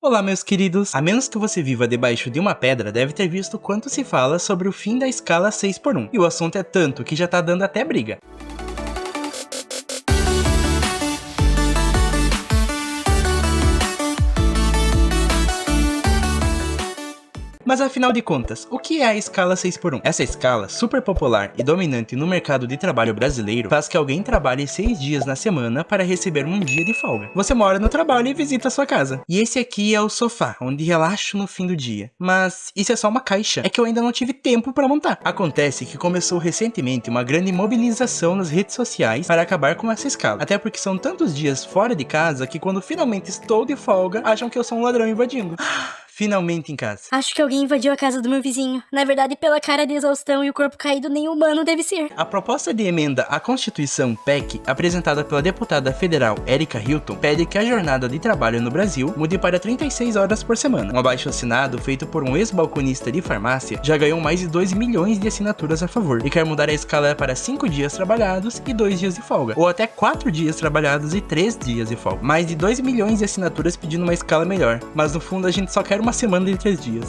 Olá, meus queridos! A menos que você viva debaixo de uma pedra, deve ter visto quanto se fala sobre o fim da escala 6x1. E o assunto é tanto que já tá dando até briga. Mas afinal de contas, o que é a escala 6x1? Essa escala, super popular e dominante no mercado de trabalho brasileiro, faz que alguém trabalhe 6 dias na semana para receber um dia de folga. Você mora no trabalho e visita a sua casa. E esse aqui é o sofá, onde relaxo no fim do dia. Mas isso é só uma caixa, é que eu ainda não tive tempo para montar. Acontece que começou recentemente uma grande mobilização nas redes sociais para acabar com essa escala. Até porque são tantos dias fora de casa que quando finalmente estou de folga, acham que eu sou um ladrão invadindo. Finalmente em casa. Acho que alguém invadiu a casa do meu vizinho. Na verdade, pela cara de exaustão e o corpo caído, nem humano deve ser. A proposta de emenda à Constituição PEC, apresentada pela deputada federal Erika Hilton, pede que a jornada de trabalho no Brasil mude para 36 horas por semana. Um abaixo-assinado feito por um ex-balconista de farmácia já ganhou mais de 2 milhões de assinaturas a favor e quer mudar a escala para 5 dias trabalhados e 2 dias de folga, ou até 4 dias trabalhados e 3 dias de folga. Mais de 2 milhões de assinaturas pedindo uma escala melhor, mas no fundo a gente só quer uma semana de 3 dias.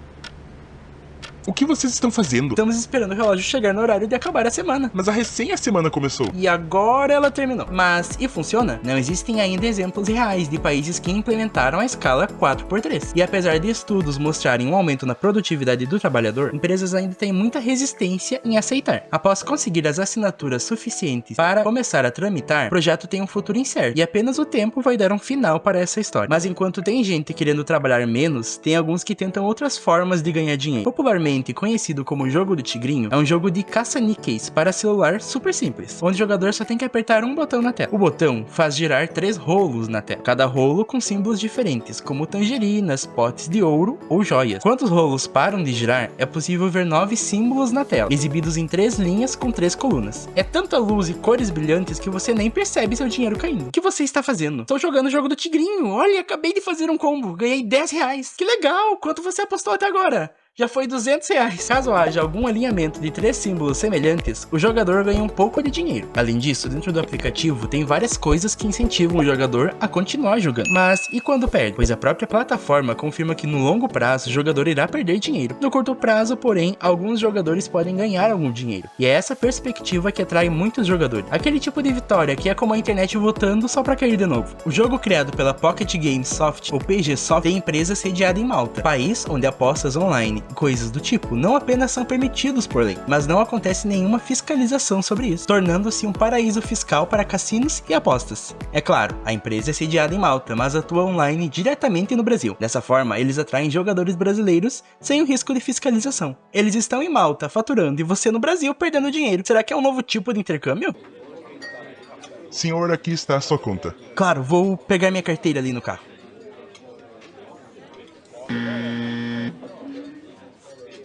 O que vocês estão fazendo? Estamos esperando o relógio chegar no horário de acabar a semana. Mas a semana começou. E agora ela terminou. Mas, e funciona? Não existem ainda exemplos reais de países que implementaram a escala 4x3. E apesar de estudos mostrarem um aumento na produtividade do trabalhador, empresas ainda têm muita resistência em aceitar. Após conseguir as assinaturas suficientes para começar a tramitar, o projeto tem um futuro incerto. E apenas o tempo vai dar um final para essa história. Mas enquanto tem gente querendo trabalhar menos, tem alguns que tentam outras formas de ganhar dinheiro. Popularmente conhecido como Jogo do Tigrinho, é um jogo de caça-níqueis para celular super simples, onde o jogador só tem que apertar um botão na tela. O botão faz girar 3 rolos na tela, cada rolo com símbolos diferentes, como tangerinas, potes de ouro ou joias. Quando os rolos param de girar, é possível ver 9 símbolos na tela, exibidos em 3 linhas com 3 colunas. É tanta luz e cores brilhantes que você nem percebe seu dinheiro caindo. O que você está fazendo? Estou jogando o Jogo do Tigrinho, olha, acabei de fazer um combo, ganhei 10 reais. Que legal, quanto você apostou até agora? Já foi 200 reais. Caso haja algum alinhamento de 3 símbolos semelhantes, o jogador ganha um pouco de dinheiro. Além disso, dentro do aplicativo tem várias coisas que incentivam o jogador a continuar jogando. Mas e quando perde? Pois a própria plataforma confirma que no longo prazo o jogador irá perder dinheiro. No curto prazo, porém, alguns jogadores podem ganhar algum dinheiro. E é essa perspectiva que atrai muitos jogadores. Aquele tipo de vitória que é como a internet votando só pra cair de novo. O jogo criado pela Pocket Games Soft, ou PG Soft, tem empresa sediada em Malta, país onde apostas online e coisas do tipo não apenas são permitidos por lei, mas não acontece nenhuma fiscalização sobre isso, tornando-se um paraíso fiscal para cassinos e apostas. É claro, a empresa é sediada em Malta, mas atua online diretamente no Brasil. Dessa forma, eles atraem jogadores brasileiros sem o risco de fiscalização. Eles estão em Malta faturando e você no Brasil perdendo dinheiro. Será que é um novo tipo de intercâmbio? Senhor, aqui está a sua conta. Claro, vou pegar minha carteira ali no carro.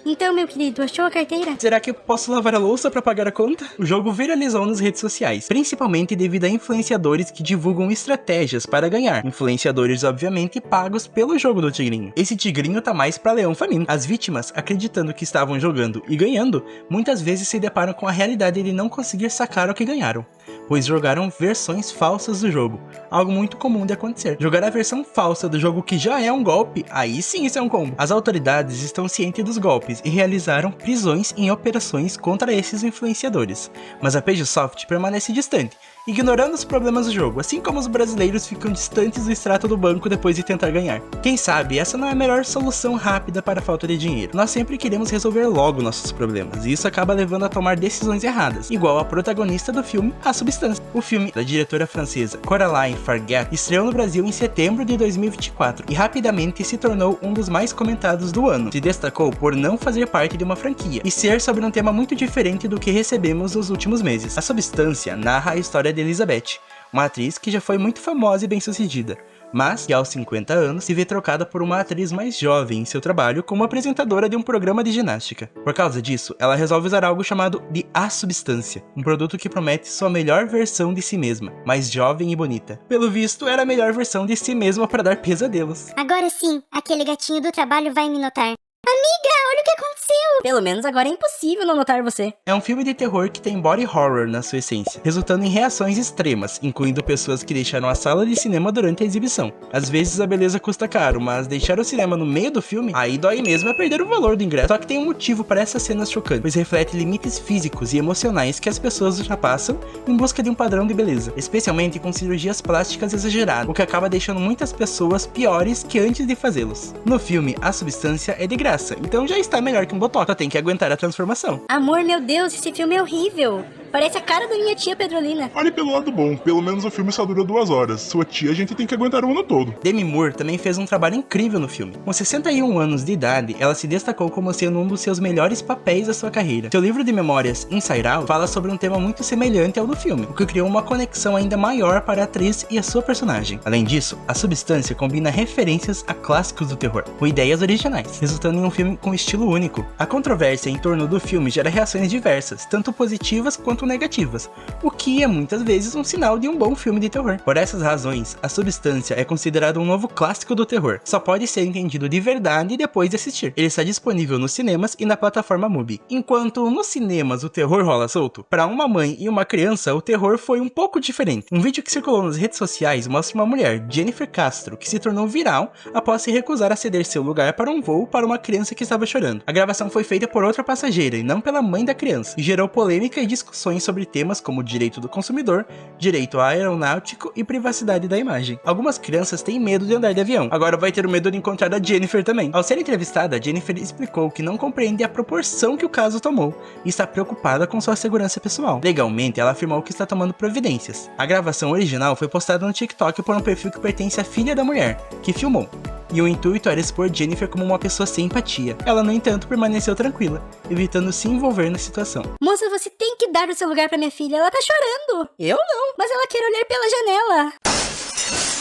Então, meu querido, achou a carteira? Será que eu posso lavar a louça pra pagar a conta? O jogo viralizou nas redes sociais, principalmente devido a influenciadores que divulgam estratégias para ganhar. Influenciadores, obviamente, pagos pelo Jogo do Tigrinho. Esse tigrinho tá mais pra leão faminto. As vítimas, acreditando que estavam jogando e ganhando, muitas vezes se deparam com a realidade de não conseguir sacar o que ganharam, pois jogaram versões falsas do jogo, algo muito comum de acontecer. Jogar a versão falsa do jogo que já é um golpe, aí sim isso é um combo. As autoridades estão cientes dos golpes e realizaram prisões em operações contra esses influenciadores, mas a PGSoft permanece distante, ignorando os problemas do jogo, assim como os brasileiros ficam distantes do extrato do banco depois de tentar ganhar. Quem sabe essa não é a melhor solução rápida para a falta de dinheiro. Nós sempre queremos resolver logo nossos problemas, e isso acaba levando a tomar decisões erradas, igual a protagonista do filme A Substância. O filme da diretora francesa Coraline Fargeat estreou no Brasil em setembro de 2024 e rapidamente se tornou um dos mais comentados do ano. Se destacou por não fazer parte de uma franquia e ser sobre um tema muito diferente do que recebemos nos últimos meses. A Substância narra a história de Elizabeth, uma atriz que já foi muito famosa e bem-sucedida, mas que aos 50 anos se vê trocada por uma atriz mais jovem em seu trabalho como apresentadora de um programa de ginástica. Por causa disso, ela resolve usar algo chamado de A Substância, um produto que promete sua melhor versão de si mesma, mais jovem e bonita. Pelo visto, era a melhor versão de si mesma para dar pesadelos. Agora sim, aquele gatinho do trabalho vai me notar. Olha o que aconteceu! Pelo menos agora é impossível não notar você. É um filme de terror que tem body horror na sua essência, resultando em reações extremas, incluindo pessoas que deixaram a sala de cinema durante a exibição. Às vezes a beleza custa caro, mas deixar o cinema no meio do filme, aí dói mesmo é perder o valor do ingresso. Só que tem um motivo para essas cenas chocantes, pois reflete limites físicos e emocionais que as pessoas ultrapassam em busca de um padrão de beleza, especialmente com cirurgias plásticas exageradas, o que acaba deixando muitas pessoas piores que antes de fazê-los. No filme, a substância é de graça, então já está melhor que um botox, só tem que aguentar a transformação. Amor, meu Deus, esse filme é horrível. Parece a cara da minha tia Pedrolina. Olhe pelo lado bom, pelo menos o filme só dura 2 horas. Sua tia a gente tem que aguentar o ano todo. Demi Moore também fez um trabalho incrível no filme. Com 61 anos de idade, ela se destacou como sendo um dos seus melhores papéis da sua carreira. Seu livro de memórias, Inside Out, fala sobre um tema muito semelhante ao do filme, o que criou uma conexão ainda maior para a atriz e a sua personagem. Além disso, a substância combina referências a clássicos do terror, com ideias originais, resultando em um filme com estilo único. A controvérsia em torno do filme gera reações diversas, tanto positivas quanto negativas, o que é muitas vezes um sinal de um bom filme de terror. Por essas razões, A Substância é considerado um novo clássico do terror. Só pode ser entendido de verdade depois de assistir. Ele está disponível nos cinemas e na plataforma Mubi. Enquanto nos cinemas o terror rola solto, para uma mãe e uma criança o terror foi um pouco diferente. Um vídeo que circulou nas redes sociais mostra uma mulher, Jennifer Castro, que se tornou viral após se recusar a ceder seu lugar para um voo para uma criança que estava chorando. A gravação foi feita por outra passageira e não pela mãe da criança, e gerou polêmica e discussões sobre temas como direito do consumidor, direito aeronáutico e privacidade da imagem. Algumas crianças têm medo de andar de avião, agora vai ter o medo de encontrar a Jennifer também. Ao ser entrevistada, Jennifer explicou que não compreende a proporção que o caso tomou e está preocupada com sua segurança pessoal. Legalmente, ela afirmou que está tomando providências. A gravação original foi postada no TikTok por um perfil que pertence à filha da mulher, que filmou. E o intuito era expor Jennifer como uma pessoa sem empatia. Ela, no entanto, permaneceu tranquila, evitando se envolver na situação. Moça, você tem que dar o seu lugar pra minha filha. Ela tá chorando. Eu não. Mas ela quer olhar pela janela.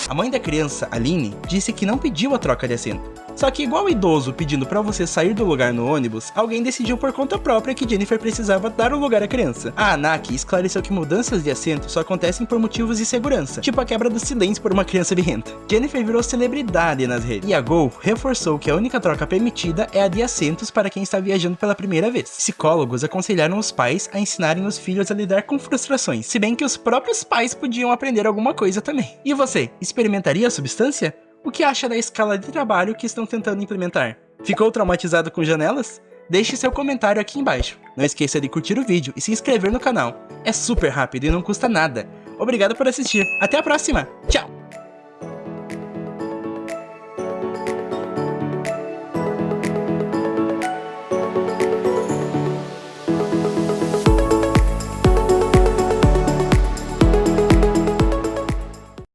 A mãe da criança, Aline, disse que não pediu a troca de assento. Só que igual o idoso pedindo pra você sair do lugar no ônibus, alguém decidiu por conta própria que Jennifer precisava dar o lugar à criança. A ANAC esclareceu que mudanças de assento só acontecem por motivos de segurança, tipo a quebra do silêncio por uma criança birrenta. Jennifer virou celebridade nas redes, e a Gol reforçou que a única troca permitida é a de assentos para quem está viajando pela primeira vez. Psicólogos aconselharam os pais a ensinarem os filhos a lidar com frustrações, se bem que os próprios pais podiam aprender alguma coisa também. E você, experimentaria a substância? O que acha da escala de trabalho que estão tentando implementar? Ficou traumatizado com janelas? Deixe seu comentário aqui embaixo. Não esqueça de curtir o vídeo e se inscrever no canal. É super rápido e não custa nada. Obrigado por assistir. Até a próxima!